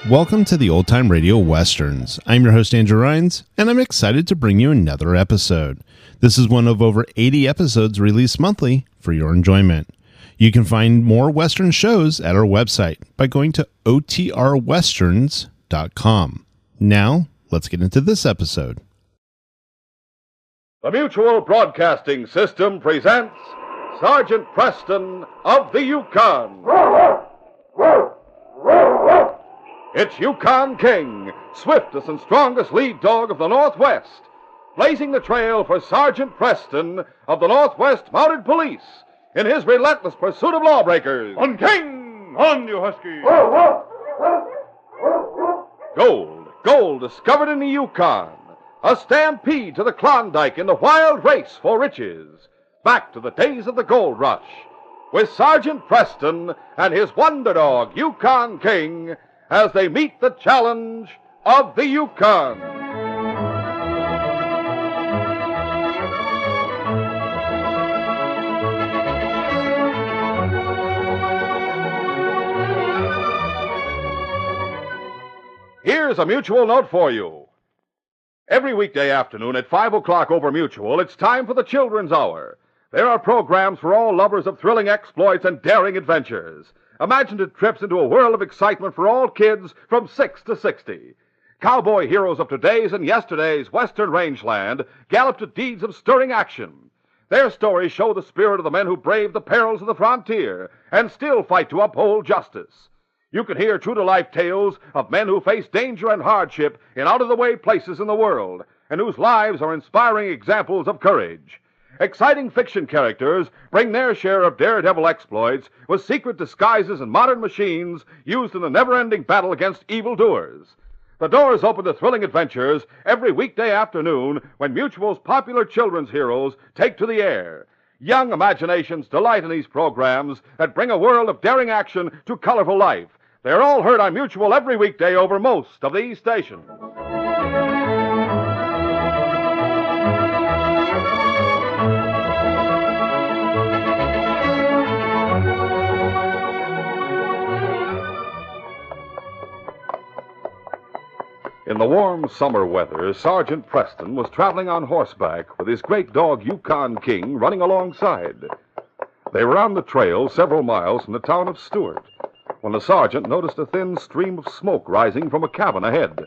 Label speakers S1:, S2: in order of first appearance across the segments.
S1: Welcome to the Old Time Radio Westerns. I'm your host, Andrew Rhynes, and I'm excited to bring you another episode. This is one of over 80 episodes released monthly for your enjoyment. You can find more Western shows at our website by going to OTRwesterns.com. Now, let's get into this episode.
S2: The Mutual Broadcasting System presents Sergeant Preston of the Yukon. It's Yukon King, swiftest and strongest lead dog of the Northwest, blazing the trail for Sergeant Preston of the Northwest Mounted Police in his relentless pursuit of lawbreakers.
S3: On King! On, you husky!
S2: Gold discovered in the Yukon. A stampede to the Klondike in the wild race for riches. Back to the days of the gold rush. With Sergeant Preston and his wonder dog, Yukon King, as they meet the challenge of the Yukon. Here's a Mutual note for you. Every weekday afternoon at 5 o'clock over Mutual, it's time for the Children's Hour. There are programs for all lovers of thrilling exploits and daring adventures. Imaginative trips into a world of excitement for all kids from 6 to 60. Cowboy heroes of today's and yesterday's Western rangeland gallop to deeds of stirring action. Their stories show the spirit of the men who braved the perils of the frontier and still fight to uphold justice. You can hear true-to-life tales of men who face danger and hardship in out-of-the-way places in the world and whose lives are inspiring examples of courage. Exciting fiction characters bring their share of daredevil exploits with secret disguises and modern machines used in the never-ending battle against evildoers. The doors open to thrilling adventures every weekday afternoon when Mutual's popular children's heroes take to the air. Young imaginations delight in these programs that bring a world of daring action to colorful life. They're all heard on Mutual every weekday over most of these stations. In the warm summer weather, Sergeant Preston was traveling on horseback with his great dog Yukon King running alongside. They were on the trail several miles from the town of Stewart when the sergeant noticed a thin stream of smoke rising from a cabin ahead.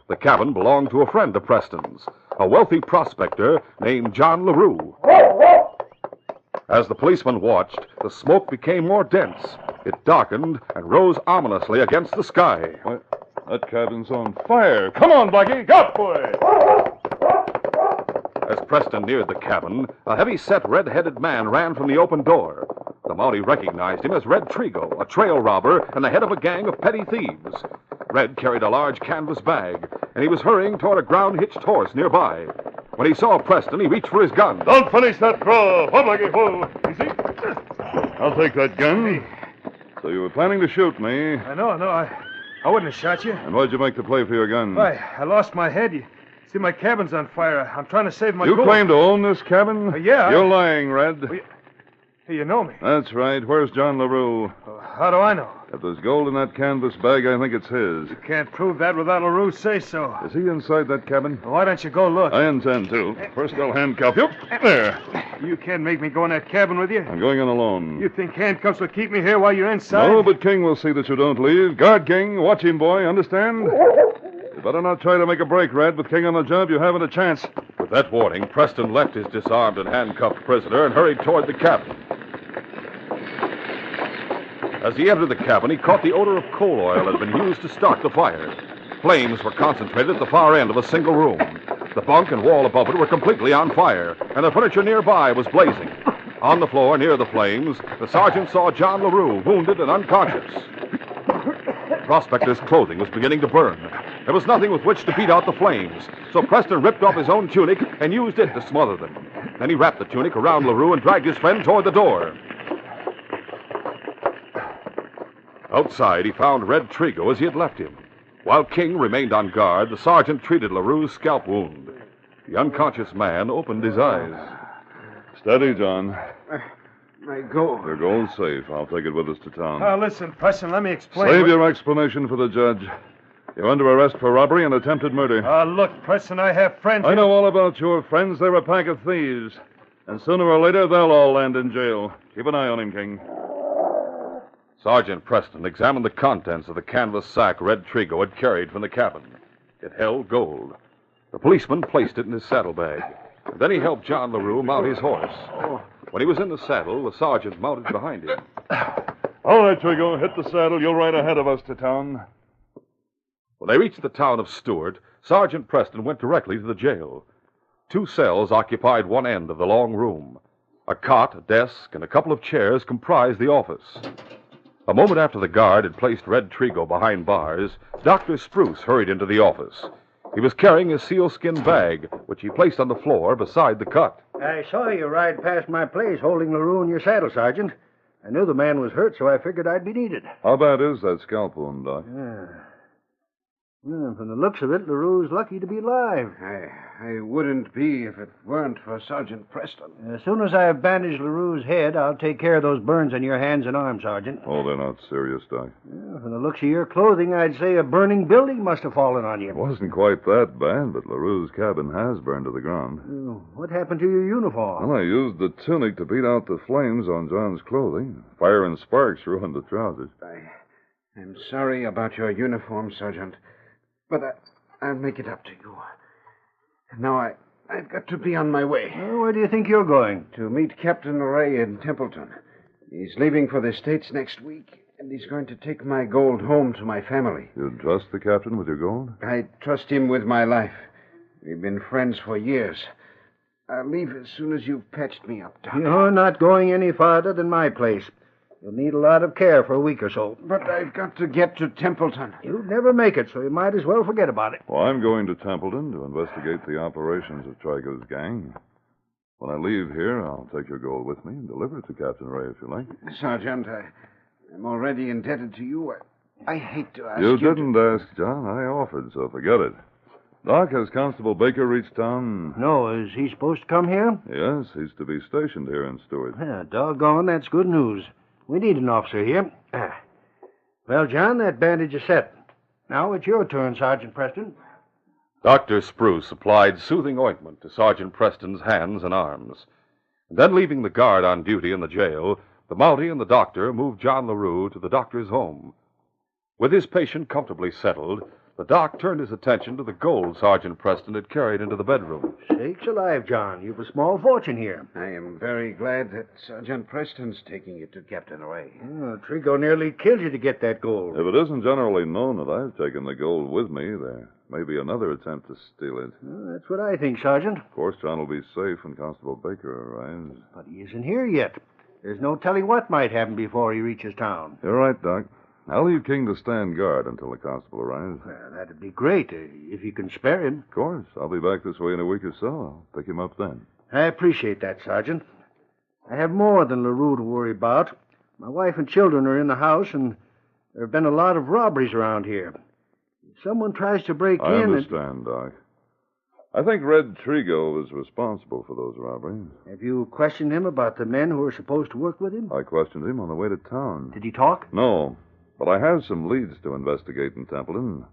S2: The cabin belonged to a friend of Preston's, a wealthy prospector named John LaRue. As the policeman watched, the smoke became more dense. It darkened and rose ominously against the sky.
S3: That cabin's on fire. Come on, Blackie. Go for it.
S2: As Preston neared the cabin, a heavy-set, red-headed man ran from the open door. The Mountie recognized him as Red Trigo, a trail robber and the head of a gang of petty thieves. Red carried a large canvas bag, and he was hurrying toward a ground-hitched horse nearby. When he saw Preston, he reached for his gun.
S3: Don't finish that draw. Whoa, Blackie, whoa. Easy. I'll take that gun. So you were planning to shoot me?
S4: No, I wouldn't have shot you.
S3: And why'd you make the play for your gun?
S4: Why, I lost my head. You see, my cabin's on fire. I'm trying to save my
S3: You
S4: gold.
S3: claim to own this cabin?
S4: Yeah.
S3: You're lying, Red.
S4: Well, you know me.
S3: That's right. Where's John LaRue?
S4: How do I know?
S3: If there's gold in that canvas bag, I think it's his.
S4: You can't prove that without LaRue say so.
S3: Is he inside that cabin?
S4: Why don't you go look?
S3: I intend to. First, I'll handcuff you. There.
S4: You can't make me go in that cabin with you.
S3: I'm going in alone.
S4: You think handcuffs will keep me here while you're inside?
S3: No, but King will see that you don't leave. Guard King, watch him, boy, understand? You better not try to make a break, Red. With King on the job, you haven't a chance.
S2: With that warning, Preston left his disarmed and handcuffed prisoner and hurried toward the cabin. As he entered the cabin, he caught the odor of coal oil that had been used to start the fire. Flames were concentrated at the far end of a single room. The bunk and wall above it were completely on fire, and the furniture nearby was blazing. On the floor near the flames, the sergeant saw John LaRue, wounded and unconscious. The prospector's clothing was beginning to burn. There was nothing with which to beat out the flames, so Preston ripped off his own tunic and used it to smother them. Then he wrapped the tunic around LaRue and dragged his friend toward the door. Outside, he found Red Trigo as he had left him. While King remained on guard, the sergeant treated LaRue's scalp wound. The unconscious man opened his eyes.
S3: Steady, John.
S5: My gold.
S3: Your gold's safe. I'll take it with us to town.
S4: Listen, Preston, let me explain.
S3: Save your explanation for the judge. You're under arrest for robbery and attempted murder.
S4: Look, Preston, I have friends.
S3: I know all about your friends. They're a pack of thieves. And sooner or later, they'll all land in jail. Keep an eye on him, King.
S2: Sergeant Preston examined the contents of the canvas sack Red Trigo had carried from the cabin. It held gold. The policeman placed it in his saddlebag. Then he helped John LaRue mount his horse. When he was in the saddle, the sergeant mounted behind him.
S3: All right, Trigo, hit the saddle. You'll ride ahead of us to town.
S2: When they reached the town of Stewart, Sergeant Preston went directly to the jail. 2 cells occupied one end of the long room. A cot, a desk, and a couple of chairs comprised the office. A moment after the guard had placed Red Trigo behind bars, Dr. Spruce hurried into the office. He was carrying a sealskin bag, which he placed on the floor beside the cot.
S5: I saw you ride past my place holding LaRue in your saddle, Sergeant. I knew the man was hurt, so I figured I'd be needed.
S3: How bad is that scalp wound, Doc?
S5: From the looks of it, LaRue's lucky to be alive.
S6: I wouldn't be if it weren't for Sergeant Preston.
S5: As soon as I've bandaged LaRue's head, I'll take care of those burns on your hands and arms, Sergeant.
S3: Oh, they're not serious, Doc.
S5: From the looks of your clothing, I'd say a burning building must have fallen on you.
S3: It wasn't quite that bad, but LaRue's cabin has burned to the ground.
S5: What happened to your uniform?
S3: Well, I used the tunic to beat out the flames on John's clothing. Fire and sparks ruined the trousers.
S6: I'm sorry about your uniform, Sergeant, but I'll make it up to you. Now I've got to be on my way.
S5: Where do you think you're going?
S6: To meet Captain Ray in Templeton. He's leaving for the States next week, and he's going to take my gold home to my family.
S3: You trust the captain with your gold?
S6: I trust him with my life. We've been friends for years. I'll leave as soon as you've patched me up, Doc.
S5: You're not going any farther than my place. You'll need a lot of care for a week or so.
S6: But I've got to get to Templeton.
S5: You'll never make it, so you might as well forget about it.
S3: Well, I'm going to Templeton to investigate the operations of Trigo's gang. When I leave here, I'll take your gold with me and deliver it to Captain Ray, if you like.
S6: Sergeant, I'm already indebted to you. I hate to ask
S3: you.
S6: You
S3: didn't ask, John. I offered, so forget it. Doc, has Constable Baker reached town?
S5: No, is he supposed to come here?
S3: Yes, he's to be stationed here in Stewart.
S5: Doggone, that's good news. We need an officer here. Well, John, that bandage is set. Now it's your turn, Sergeant Preston.
S2: Dr. Spruce applied soothing ointment to Sergeant Preston's hands and arms. And then, leaving the guard on duty in the jail, the Mountie and the doctor moved John LaRue to the doctor's home. With his patient comfortably settled, the doc turned his attention to the gold Sergeant Preston had carried into the bedroom.
S5: Sakes alive, John. You've a small fortune here.
S6: I am very glad that Sergeant Preston's taking it to Captain Ray.
S5: Trigo nearly killed you to get that gold.
S3: If it isn't generally known that I've taken the gold with me, there may be another attempt to steal it.
S5: That's what I think, Sergeant.
S3: Of course, John will be safe when Constable Baker arrives.
S5: But he isn't here yet. There's no telling what might happen before he reaches town.
S3: You're right, Doc. I'll leave King to stand guard until the constable arrives.
S5: Well, that'd be great, if you can spare him.
S3: Of course. I'll be back this way in a week or so. I'll pick him up then.
S5: I appreciate that, Sergeant. I have more than LaRue to worry about. My wife and children are in the house, and there have been a lot of robberies around here. If someone tries to break
S3: I
S5: in...
S3: understand, Doc. I think Red Trigo is responsible for those robberies.
S5: Have you questioned him about the men who are supposed to work with him?
S3: I questioned him on the way to town.
S5: Did he talk?
S3: No, but I have some leads to investigate in Templeton.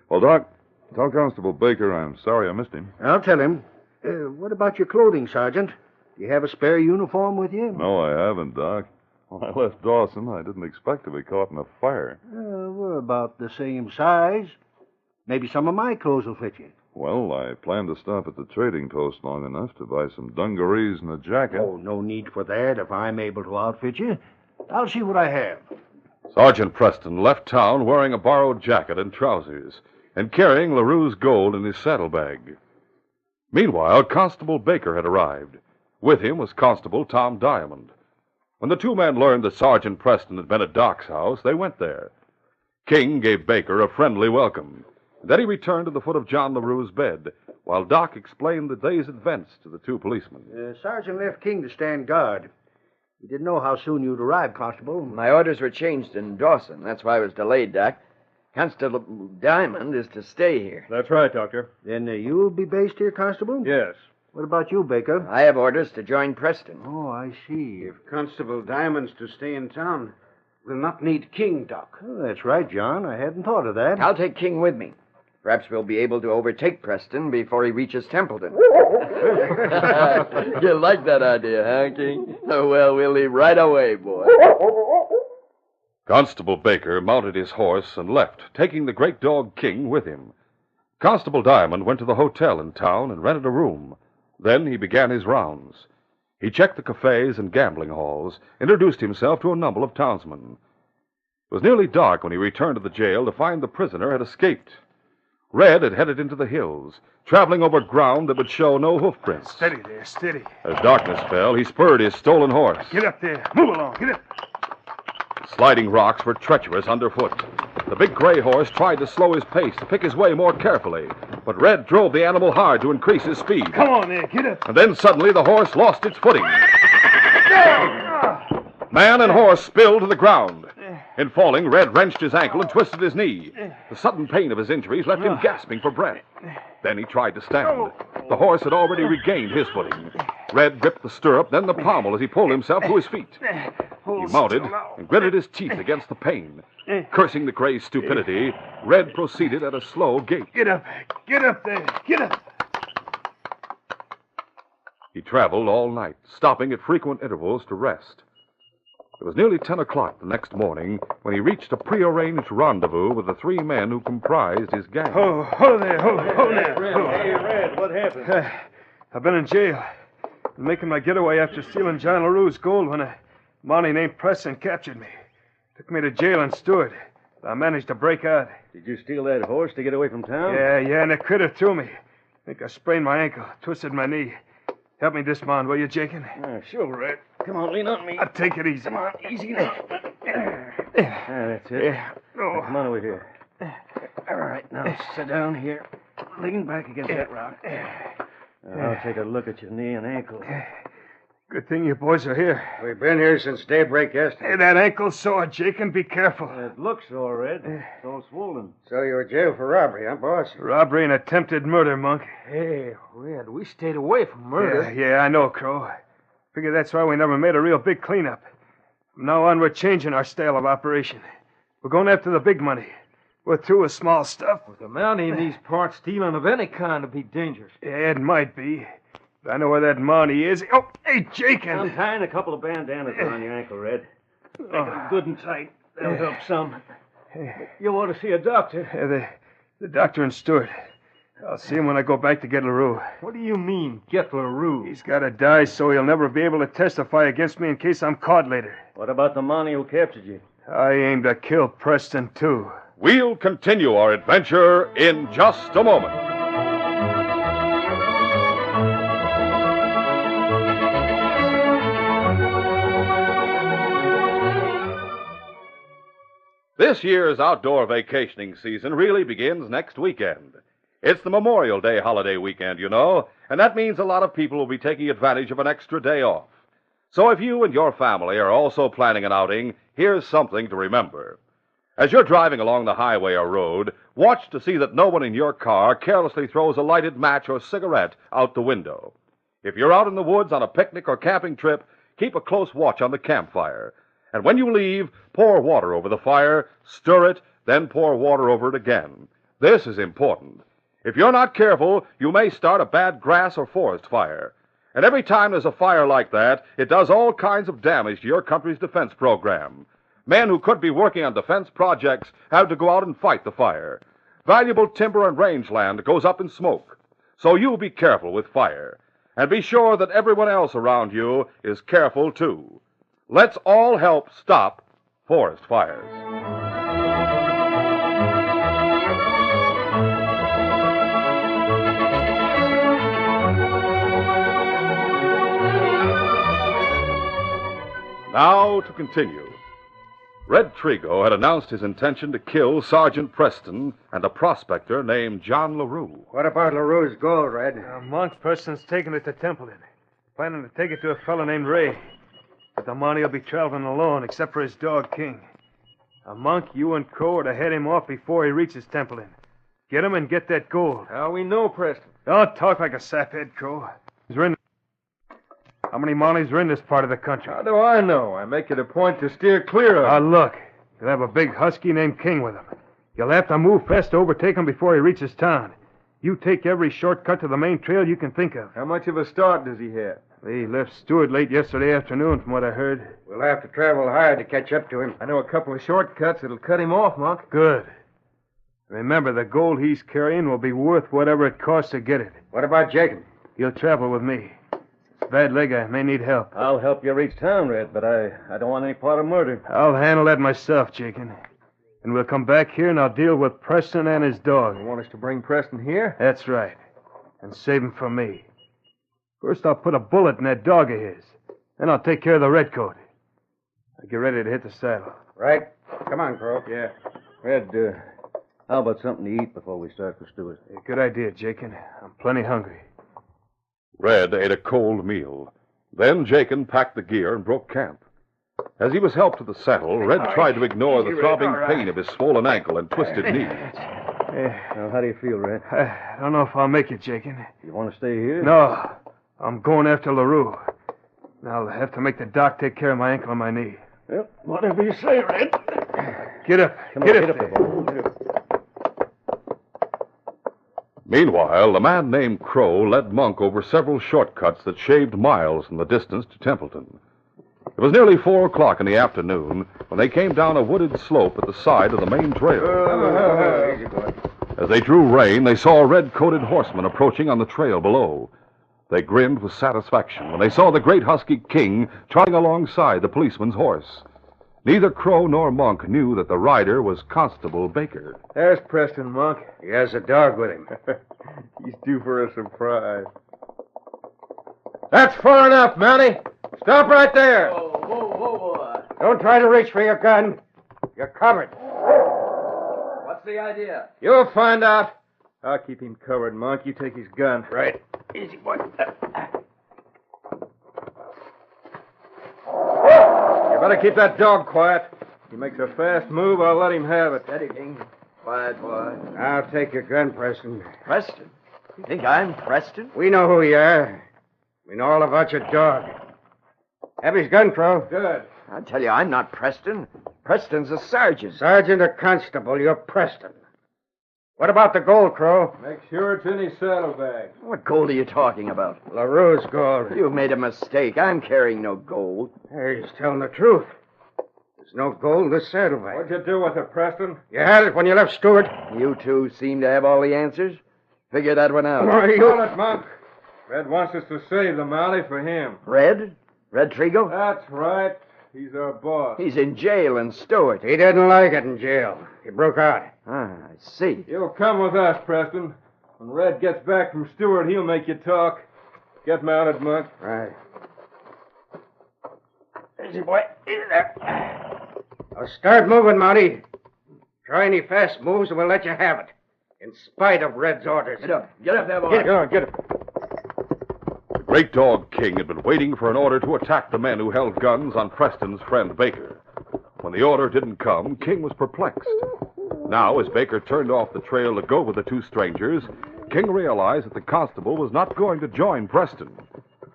S3: Well, Doc, tell Constable Baker I'm sorry I missed him.
S5: I'll tell him. What about your clothing, Sergeant? Do you have a spare uniform with you?
S3: No, I haven't, Doc. When I left Dawson, I didn't expect to be caught in a fire.
S5: We're about the same size. Maybe some of my clothes will fit you.
S3: Well, I plan to stop at the trading post long enough to buy some dungarees and a jacket.
S5: Oh, no need for that if I'm able to outfit you. I'll see what I have.
S2: Sergeant Preston left town wearing a borrowed jacket and trousers and carrying LaRue's gold in his saddlebag. Meanwhile, Constable Baker had arrived. With him was Constable Tom Diamond. When the two men learned that Sergeant Preston had been at Doc's house, they went there. King gave Baker a friendly welcome. Then he returned to the foot of John LaRue's bed, while Doc explained the day's events to the two policemen.
S5: Sergeant left King to stand guard. He didn't know how soon you'd arrive, Constable.
S7: My orders were changed in Dawson. That's why I was delayed, Doc. Constable Diamond is to stay here.
S4: That's right, Doctor.
S5: Then you'll be based here, Constable?
S4: Yes.
S5: What about you, Baker?
S7: I have orders to join Preston.
S5: Oh, I see.
S6: If Constable Diamond's to stay in town, we'll not need King, Doc.
S5: Oh, that's right, John. I hadn't thought of that.
S7: I'll take King with me. Perhaps we'll be able to overtake Preston before he reaches Templeton. You like that idea, huh, King? Oh, well, we'll leave right away, boy.
S2: Constable Baker mounted his horse and left, taking the great dog King with him. Constable Diamond went to the hotel in town and rented a room. Then he began his rounds. He checked the cafes and gambling halls, introduced himself to a number of townsmen. It was nearly dark when he returned to the jail to find the prisoner had escaped. Red had headed into the hills, traveling over ground that would show no hoofprints.
S4: Steady there, steady.
S2: As darkness fell, he spurred his stolen horse.
S4: Get up there. Move along. Get up.
S2: Sliding rocks were treacherous underfoot. The big gray horse tried to slow his pace to pick his way more carefully, but Red drove the animal hard to increase his speed.
S4: Come on there. Get up.
S2: And then suddenly the horse lost its footing. Man and horse spilled to the ground. In falling, Red wrenched his ankle and twisted his knee. The sudden pain of his injuries left him gasping for breath. Then he tried to stand. The horse had already regained his footing. Red gripped the stirrup, then the pommel as he pulled himself to his feet. He mounted and gritted his teeth against the pain. Cursing the gray's stupidity, Red proceeded at a slow gait.
S4: Get up. Get up there. Get up.
S2: He traveled all night, stopping at frequent intervals to rest. It was nearly 10 o'clock the next morning when he reached a prearranged rendezvous with the three men who comprised his gang.
S4: Ho there. Ho there.
S5: Hey, Red, what happened?
S4: I've been in jail. I'm making my getaway after stealing John LaRue's gold when a Mountie named Preston captured me. Took me to jail and steward. I managed to break out.
S5: Did you steal that horse to get away from town?
S4: Yeah, and the critter threw me. I think I sprained my ankle, twisted my knee. Help me dismount, will you, Jakin?
S5: Sure, Red. Come on, lean on me.
S4: I'll take it easy.
S5: Come on, easy now. That's it.
S4: Yeah. Oh.
S5: Come on over here. All right, now sit down here. Lean back against that rock. I'll take a look at your knee and ankle.
S4: Good thing you boys are here.
S6: We've been here since daybreak yesterday.
S4: Hey, that ankle's sore, Jakin. Be careful.
S5: It looks sore, Red. It's all swollen.
S6: So you were jailed for robbery, huh, boss?
S4: Robbery and attempted murder, Monk.
S7: Hey, Red, we stayed away from murder.
S4: Yeah, I know, Crow. Figure that's why we never made a real big cleanup. From now on, we're changing our style of operation. We're going after the big money. We're through with small stuff.
S7: With a Mountie in these parts, stealing of any kind would be dangerous.
S4: Yeah, it might be. But I know where that Mountie is. Oh, hey, Jakin.
S5: I'm tying a couple of bandanas around your ankle, Red. Make them good and tight. That'll help some. You want to see a doctor?
S4: Yeah, the doctor and Stewart. I'll see him when I go back to get LaRue.
S7: What do you mean, get LaRue?
S4: He's got to die so he'll never be able to testify against me in case I'm caught later.
S5: What about the Mountie who captured you?
S4: I aim to kill Preston, too.
S2: We'll continue our adventure in just a moment. This year's outdoor vacationing season really begins next weekend. It's the Memorial Day holiday weekend, you know, and that means a lot of people will be taking advantage of an extra day off. So if you and your family are also planning an outing, here's something to remember. As you're driving along the highway or road, watch to see that no one in your car carelessly throws a lighted match or cigarette out the window. If you're out in the woods on a picnic or camping trip, keep a close watch on the campfire. And when you leave, pour water over the fire, stir it, then pour water over it again. This is important. If you're not careful, you may start a bad grass or forest fire. And every time there's a fire like that, it does all kinds of damage to your country's defense program. Men who could be working on defense projects have to go out and fight the fire. Valuable timber and rangeland goes up in smoke. So you be careful with fire. And be sure that everyone else around you is careful, too. Let's all help stop forest fires. Now to continue. Red Trigo had announced his intention to kill Sergeant Preston and a prospector named John LaRue.
S6: What about LaRue's gold, Red?
S4: Monk Preston's taking it to Templeton. Planning to take it to a fellow named Ray. But the Mountie will be traveling alone, except for his dog, King. Monk, you and Crow are to head him off before he reaches Templeton. Get him and get that gold.
S8: How we know, Preston?
S4: Don't talk like a saphead, Crow. How many Mollies are in this part of the country?
S8: How do I know? I make it a point to steer clear of him.
S4: Look. You'll have a big husky named King with him. You'll have to move fast to overtake him before he reaches town. You take every shortcut to the main trail you can think of.
S8: How much of a start does he have?
S4: He left Stewart late yesterday afternoon, from what I heard.
S6: We'll have to travel hard to catch up to him.
S8: I know a couple of shortcuts that'll cut him off, Monk.
S4: Good. Remember, the gold he's carrying will be worth whatever it costs to get it.
S6: What about Jacob?
S4: He'll travel with me. Bad leg, I may need help.
S8: I'll help you reach town, Red, but I don't want any part of murder.
S4: I'll handle that myself, Jacob. And we'll come back here and I'll deal with Preston and his dog.
S8: You want us to bring Preston here?
S4: That's right. And save him for me. First, I'll put a bullet in that dog of his. Then I'll take care of the redcoat. Now get ready to hit the saddle.
S6: Right. Come on, Crow.
S8: Yeah. Red, how about something to eat before we start for Stewart?
S4: Good idea, Jacob. I'm plenty hungry.
S2: Red ate a cold meal. Then Jacob packed the gear and broke camp. As he was helped to the saddle, Red tried to ignore the throbbing pain of his swollen ankle and twisted knee.
S8: Well, how do you feel, Red?
S4: I don't know if I'll make it, Jacob.
S8: You want to stay here?
S4: No. I'm going after LaRue. I'll have to make the doc take care of my ankle and my knee.
S8: Well, whatever you say, Red.
S4: Get up.
S8: Come
S4: Get
S8: on,
S4: up.
S8: get up.
S2: Meanwhile, the man named Crow led Monk over several shortcuts that shaved miles from the distance to Templeton. It was nearly 4 o'clock in the afternoon when they came down a wooded slope at the side of the main trail.
S6: Easy, boy.
S2: As they drew rein, they saw a red-coated horseman approaching on the trail below. They grinned with satisfaction when they saw the great husky King trotting alongside the policeman's horse. Neither Crow nor Monk knew that the rider was Constable Baker.
S8: There's Preston, Monk.
S6: He has a dog with him.
S8: He's due for a surprise. That's far enough, Mountie. Stop right there.
S7: Whoa.
S6: Don't try to reach for your gun. You're covered.
S7: What's the idea?
S8: You'll find out. I'll keep him covered, Monk. You take his gun.
S6: Right. Easy, boy.
S8: You better keep that dog quiet. If he makes a fast move, I'll let him have it.
S7: Steady, King. Quiet, boy.
S6: I'll take your gun, Preston.
S7: Preston? You think I'm Preston?
S6: We know who you are. We know all about your dog. Have his gun, Crow.
S8: Good.
S7: I tell you, I'm not Preston. Preston's a sergeant.
S6: Sergeant or constable, you're Preston. What about the gold, Crow?
S8: Make sure it's in his saddlebag.
S7: What gold are you talking about?
S6: LaRue's gold.
S7: You've made a mistake. I'm carrying no gold.
S6: Hey, he's telling the truth. There's no gold in this saddlebag.
S8: What'd you do with it, Preston?
S6: You had it when you left Stewart.
S7: You two seem to have all the answers. Figure that one out.
S8: Call it, Monk. Red wants us to save the Mountie for him.
S7: Red? Red Trigo?
S8: That's right. He's our boss.
S7: He's in jail in Stewart.
S6: He didn't like it in jail. He broke out.
S7: Ah, I see.
S8: You'll come with us, Preston. When Red gets back from Stewart, he'll make you talk. Get mounted, Monk.
S6: Right. Easy, boy. Easy there. Now start moving, Mountie. Try any fast moves and we'll let you have it. In spite of Red's orders.
S7: Get up. Get up there, boy.
S6: Get up.
S2: The great dog King had been waiting for an order to attack the men who held guns on Preston's friend Baker. When the order didn't come, King was perplexed. Now, as Baker turned off the trail to go with the two strangers, King realized that the constable was not going to join Preston.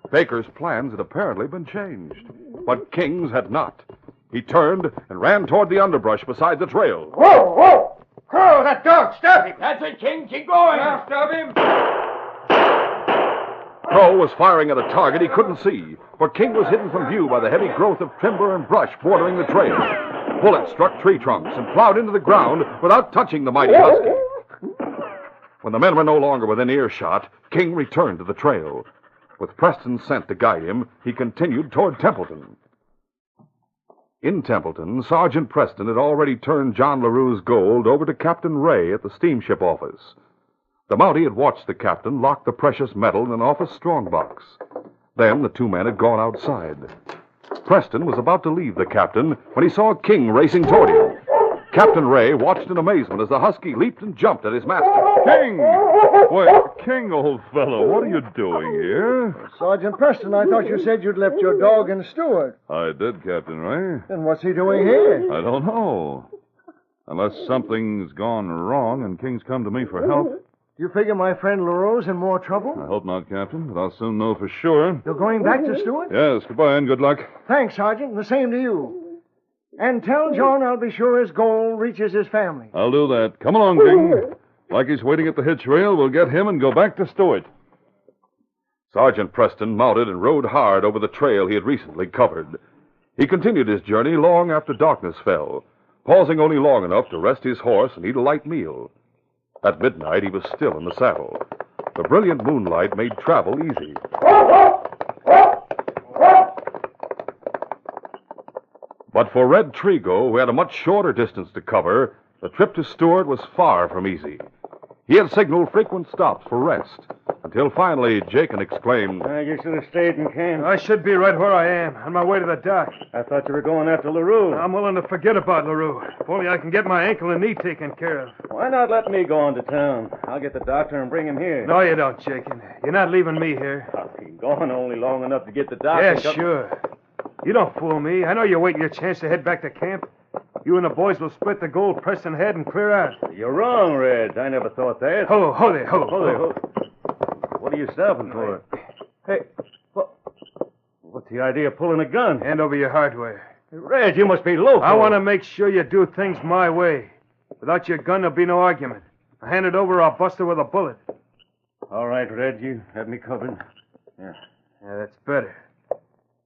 S2: Baker's plans had apparently been changed, but King's had not. He turned and ran toward the underbrush beside the trail.
S6: Whoa! Crow, that dog, stop him!
S7: That's it, King. Keep going.
S8: Now, stop him!
S2: Crow was firing at a target he couldn't see, for King was hidden from view by the heavy growth of timber and brush bordering the trail. Bullets struck tree trunks and plowed into the ground without touching the mighty husky. When the men were no longer within earshot, King returned to the trail. With Preston's scent to guide him, he continued toward Templeton. In Templeton, Sergeant Preston had already turned John LaRue's gold over to Captain Ray at the steamship office. The Mountie had watched the captain lock the precious metal in an office strongbox. Then the two men had gone outside. Preston was about to leave the captain when he saw King racing toward him. Captain Ray watched in amazement as the husky leaped and jumped at his master.
S3: King! Why, King, old fellow, what are you doing here?
S9: Sergeant Preston, I thought you said you'd left your dog in Stewart.
S3: I did, Captain Ray.
S9: Then what's he doing here?
S3: I don't know. Unless something's gone wrong and King's come to me for help.
S9: Do you figure my friend LaRoe's in more trouble?
S3: I hope not, Captain, but I'll soon know for sure.
S9: You're going back to Stewart?
S3: Yes, goodbye and good luck.
S9: Thanks, Sergeant. The same to you. And tell John I'll be sure his gold reaches his family.
S3: I'll do that. Come along, King. Like he's waiting at the hitch rail, we'll get him and go back to Stewart.
S2: Sergeant Preston mounted and rode hard over the trail he had recently covered. He continued his journey long after darkness fell, pausing only long enough to rest his horse and eat a light meal. At midnight, he was still in the saddle. The brilliant moonlight made travel easy. But for Red Trigo, who had a much shorter distance to cover, the trip to Stewart was far from easy. He had signaled frequent stops for rest, until finally Jakin exclaimed,
S5: You should have stayed in camp.
S4: I should be right where I am, on my way to the dock.
S5: I thought you were going after LaRue.
S4: I'm willing to forget about LaRue. If only I can get my ankle and knee taken care of.
S5: Why not let me go on to town? I'll get the doctor and bring him here.
S4: No, you don't, Jakin. You're not leaving me here.
S5: I'll keep going only long enough to get the doctor.
S4: Yeah, sure. You don't fool me. I know you're waiting your chance to head back to camp. You and the boys will split the gold Preston had and clear out.
S5: You're wrong, Red. I never thought that.
S4: Ho there.
S5: What are you stopping for? Hey, what's the idea of pulling a gun?
S4: Hand over your hardware.
S5: Red, you must be local.
S4: I want to make sure you do things my way. Without your gun, there'll be no argument. I hand it over, I'll bust her with a bullet.
S5: All right, Red, you have me covered.
S4: Yeah, that's better.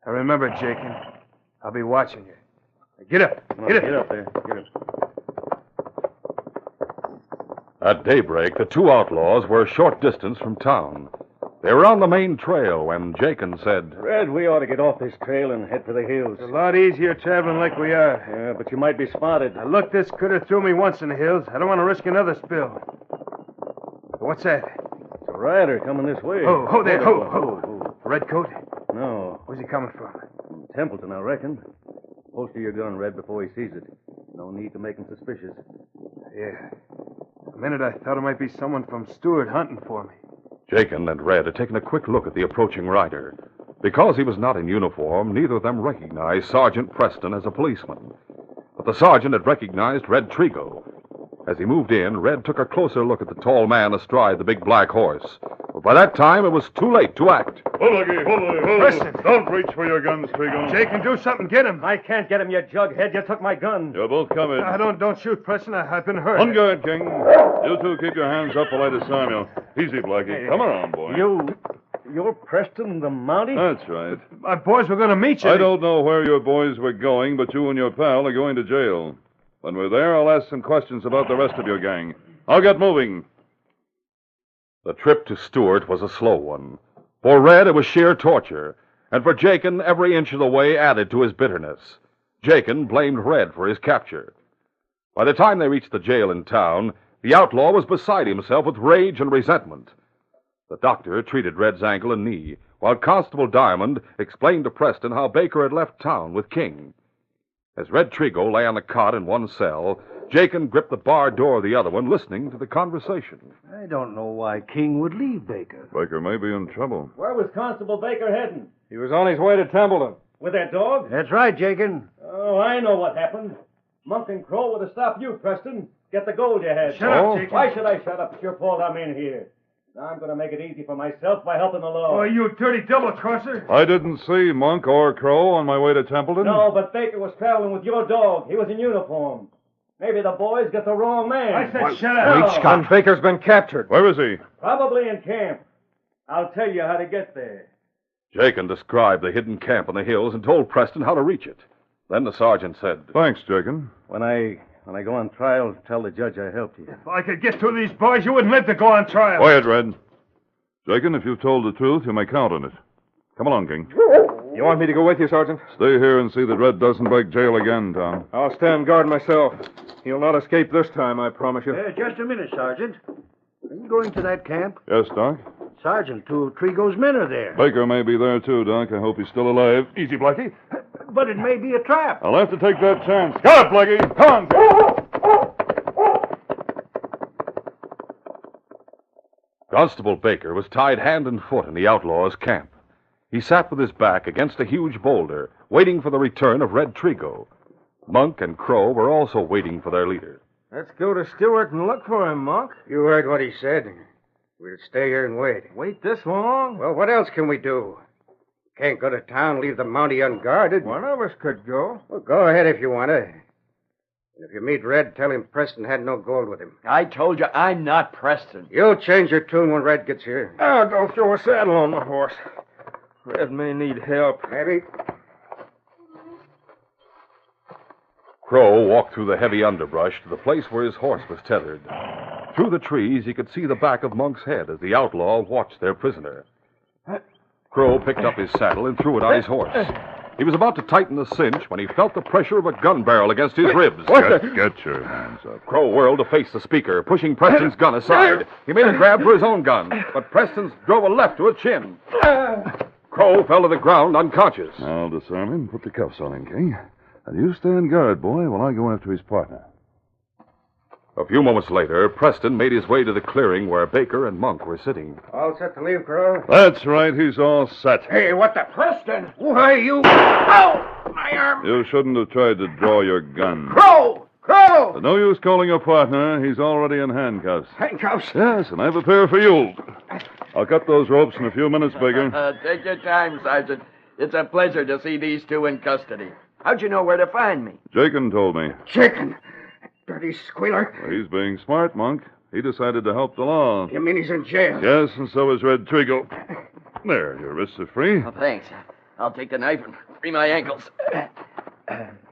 S4: Now remember, Jakin, I'll be watching you. Now get up.
S5: Get up there. Get up.
S2: At daybreak, the two outlaws were a short distance from town. They were on the main trail when Jakin said,
S5: Red, we ought to get off this trail and head for the hills.
S4: It's a lot easier traveling like we are.
S5: Yeah, but you might be spotted.
S4: Now look, this critter threw me once in the hills. I don't want to risk another spill. What's that?
S5: It's a rider coming this way.
S4: Ho there. Red coat?
S5: No.
S4: Where's he coming from?
S5: From Templeton, I reckon. Holster your gun, Red, before he sees it. No need to make him suspicious.
S4: Yeah. A minute I thought it might be someone from Stewart hunting for me.
S2: Jakin and Red had taken a quick look at the approaching rider. Because he was not in uniform, neither of them recognized Sergeant Preston as a policeman. But the sergeant had recognized Red Trigo. As he moved in, Red took a closer look at the tall man astride the big black horse. But by that time, it was too late to act.
S4: Preston!
S3: Don't reach for your guns, Trigo.
S4: Jakin, do something. Get him.
S5: I can't get him, you jughead. You took my gun.
S3: You're both covered.
S4: Don't shoot, Preston. I've been hurt.
S3: On guard, King. You two keep your hands up while I disarm you. Easy, Blackie. Come on, boy.
S5: You're Preston, the Mountie?
S3: That's right.
S4: My boys were going to meet you.
S3: I don't know where your boys were going, but you and your pal are going to jail. When we're there, I'll ask some questions about the rest of your gang. I'll get moving.
S2: The trip to Stewart was a slow one. For Red, it was sheer torture. And for Jakin, every inch of the way added to his bitterness. Jakin blamed Red for his capture. By the time they reached the jail in town, the outlaw was beside himself with rage and resentment. The doctor treated Red's ankle and knee, while Constable Diamond explained to Preston how Baker had left town with King. As Red Trigo lay on the cot in one cell, Jakin gripped the bar door of the other one, listening to the conversation.
S5: I don't know why King would leave Baker.
S3: Baker may be in trouble.
S5: Where was Constable Baker heading?
S8: He was on his way to Templeton.
S5: With that dog?
S9: That's right, Jakin.
S5: Oh, I know what happened. Monk and Crow would have stopped you, Preston. Get the gold you had.
S4: Shut up, Jakin.
S5: Why should I shut up? It's your fault I'm in here. Now I'm going to make it easy for myself by helping the law.
S4: Oh, you dirty double-crosser.
S3: I didn't see Monk or Crow on my way to Templeton.
S5: No, but Baker was traveling with your dog. He was in uniform. Maybe the boys got the wrong man.
S4: I said shut up.
S8: Scott. Baker's been captured.
S3: Where is he?
S5: Probably in camp. I'll tell you how to get there.
S2: Jakin described the hidden camp in the hills and told Preston how to reach it. Then the sergeant said,
S3: Thanks, Jakin.
S5: When I go on trial, tell the judge I helped you.
S4: If I could get through these bars, you wouldn't live to go on trial.
S3: Quiet, Red. Jakin, if you've told the truth, you may count on it. Come along, King.
S8: You want me to go with you, Sergeant?
S3: Stay here and see that Red doesn't break jail again, Tom.
S8: I'll stand guard myself. He'll not escape this time, I promise you.
S9: Just a minute, Sergeant. Are you going to that camp?
S3: Yes, Doc?
S9: Sergeant, two of Trigo's men are there.
S3: Baker may be there, too, Doc. I hope he's still alive. Easy, Blackie.
S9: But it may be a trap.
S3: I'll have to take that chance. Got it, Blackie. Come on,
S2: Constable Baker was tied hand and foot in the outlaw's camp. He sat with his back against a huge boulder, waiting for the return of Red Trigo. Monk and Crow were also waiting for their leader.
S8: Let's go to Stewart and look for him, Monk.
S6: You heard what he said. We'll stay here and wait.
S8: Wait this long?
S6: Well, what else can we do? Can't go to town and leave the Mountie unguarded.
S8: One of us could go.
S6: Well, go ahead if you want to. And if you meet Red, tell him Preston had no gold with him.
S7: I told you I'm not Preston.
S6: You'll change your tune when Red gets here.
S8: I'll go throw a saddle on my horse. Red may need help.
S6: Maybe.
S2: Crow walked through the heavy underbrush to the place where his horse was tethered. Through the trees, he could see the back of Monk's head as the outlaw watched their prisoner. Crow picked up his saddle and threw it on his horse. He was about to tighten the cinch when he felt the pressure of a gun barrel against his ribs.
S3: Get your hands up.
S2: Crow whirled to face the speaker, pushing Preston's gun aside. He made a grab for his own gun, but Preston drove a left to his chin. Crow fell to the ground unconscious.
S3: I'll disarm him. Put the cuffs on him, King. And you stand guard, boy, while I go after his partner.
S2: A few moments later, Preston made his way to the clearing where Baker and Monk were sitting.
S6: All set to leave, Crow?
S3: That's right. He's all set.
S6: Hey, what the... Preston! Why, you... Ow! My arm!
S3: You shouldn't have tried to draw your gun.
S6: Crow! Crow!
S3: No use calling your partner. He's already in handcuffs.
S6: Handcuffs?
S3: Yes, and I have a pair for you. I'll cut those ropes in a few minutes, Baker.
S7: Take your time, Sergeant. It's a pleasure to see these two in custody. How'd you know where to find me?
S3: Jakin told me.
S6: Chicken! Dirty squealer.
S3: Well, he's being smart, Monk. He decided to help the law.
S6: You mean he's in jail?
S3: Yes, and so is Red Trigo. There, your wrists are free.
S7: Oh, thanks. I'll take the knife and free my ankles.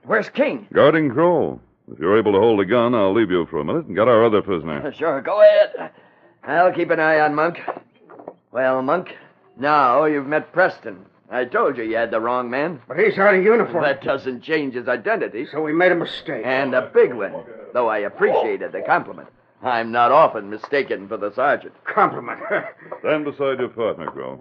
S7: Where's King?
S3: Guarding Crow. If you're able to hold a gun, I'll leave you for a minute and get our other prisoner.
S7: Sure, go ahead. I'll keep an eye on Monk. Well, Monk, now you've met Preston. I told you had the wrong man.
S6: But he's out of uniform.
S7: That doesn't change his identity.
S6: So we made a mistake.
S7: And a big one, though I appreciated the compliment. I'm not often mistaken for the sergeant.
S6: Compliment.
S3: Stand beside your partner, Crow.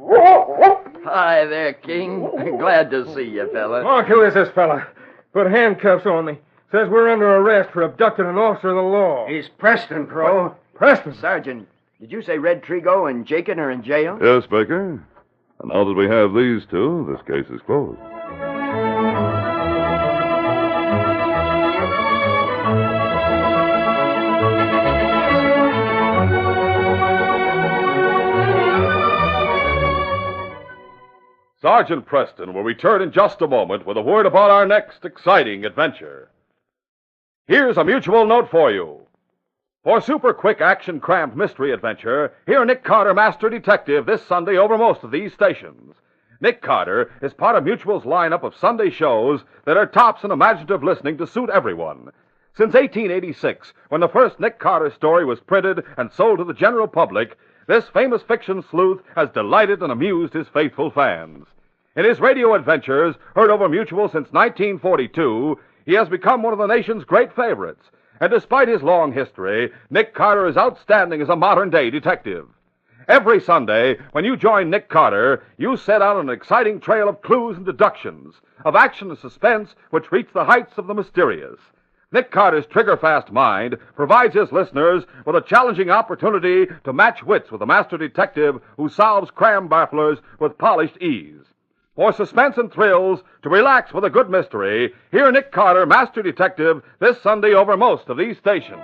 S7: Hi there, King. Glad to see you, fella.
S8: Monk, who is this fella? Put handcuffs on me. Says we're under arrest for abducting an officer of the law.
S6: He's Preston, Crow.
S8: Preston?
S7: Sergeant, did you say Red Trigo and Jakin are in jail?
S3: Yes, Baker. And now that we have these two, this case is closed.
S2: Sergeant Preston will return in just a moment with a word about our next exciting adventure. Here's a mutual note for you. For super quick action crammed mystery adventure, hear Nick Carter, Master Detective, this Sunday over most of these stations. Nick Carter is part of Mutual's lineup of Sunday shows that are tops in imaginative listening to suit everyone. Since 1886, when the first Nick Carter story was printed and sold to the general public, this famous fiction sleuth has delighted and amused his faithful fans. In his radio adventures, heard over Mutual since 1942, he has become one of the nation's great favorites. And despite his long history, Nick Carter is outstanding as a modern-day detective. Every Sunday, when you join Nick Carter, you set out on an exciting trail of clues and deductions, of action and suspense which reach the heights of the mysterious. Nick Carter's trigger-fast mind provides his listeners with a challenging opportunity to match wits with a master detective who solves crime bafflers with polished ease. For suspense and thrills, to relax with a good mystery, hear Nick Carter, Master Detective, this Sunday over most of these stations.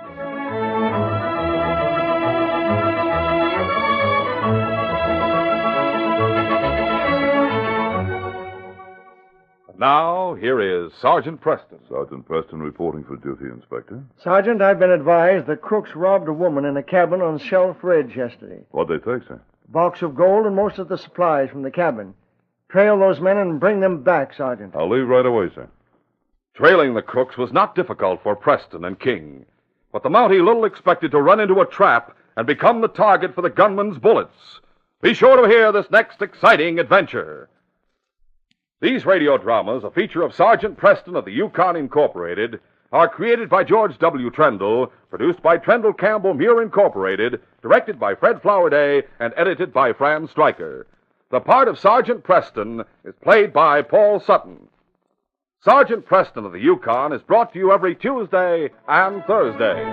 S2: And now, here is Sergeant Preston.
S3: Sergeant Preston reporting for duty, Inspector.
S9: Sergeant, I've been advised the crooks robbed a woman in a cabin on Shelf Ridge yesterday.
S3: What'd they take, sir?
S9: A box of gold and most of the supplies from the cabin. Trail those men and bring them back, Sergeant.
S3: I'll leave right away, sir.
S2: Trailing the crooks was not difficult for Preston and King, but the Mountie little expected to run into a trap and become the target for the gunman's bullets. Be sure to hear this next exciting adventure. These radio dramas, a feature of Sergeant Preston of the Yukon Incorporated, are created by George W. Trendle, produced by Trendle Campbell Muir Incorporated, directed by Fred Flowerday, and edited by Fran Striker. The part of Sergeant Preston is played by Paul Sutton. Sergeant Preston of the Yukon is brought to you every Tuesday and Thursday.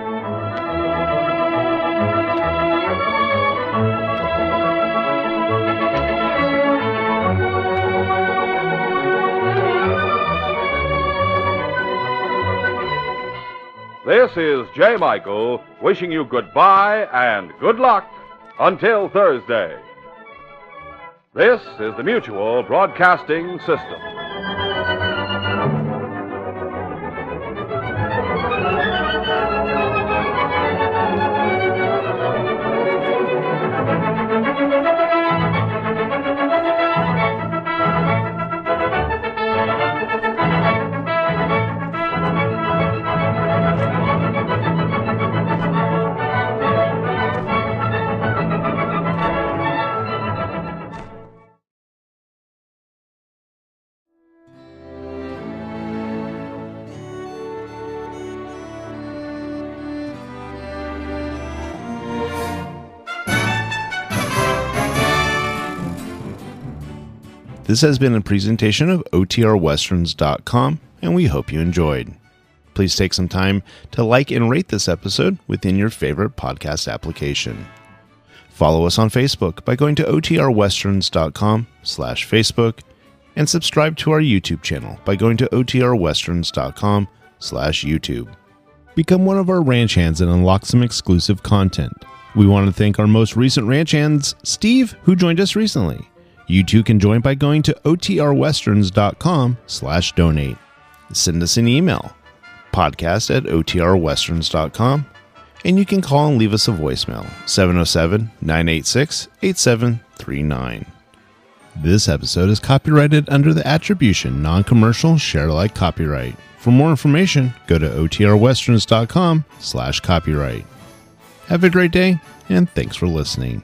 S2: This This is J. Michael wishing you goodbye and good luck until Thursday. This is the Mutual Broadcasting System.
S1: This has been a presentation of OTRWesterns.com, and we hope you enjoyed. Please take some time to like and rate this episode within your favorite podcast application. Follow us on Facebook by going to OTRWesterns.com/Facebook, and subscribe to our YouTube channel by going to OTRWesterns.com/YouTube. Become one of our ranch hands and unlock some exclusive content. We want to thank our most recent ranch hands, Steve, who joined us recently. You too can join by going to OTRWesterns.com/donate. Send us an email, podcast@OTRWesterns.com, and you can call and leave us a voicemail, 707-986-8739. This episode is copyrighted under the attribution non-commercial share-alike copyright. For more information, go to OTRWesterns.com/copyright. Have a great day, and thanks for listening.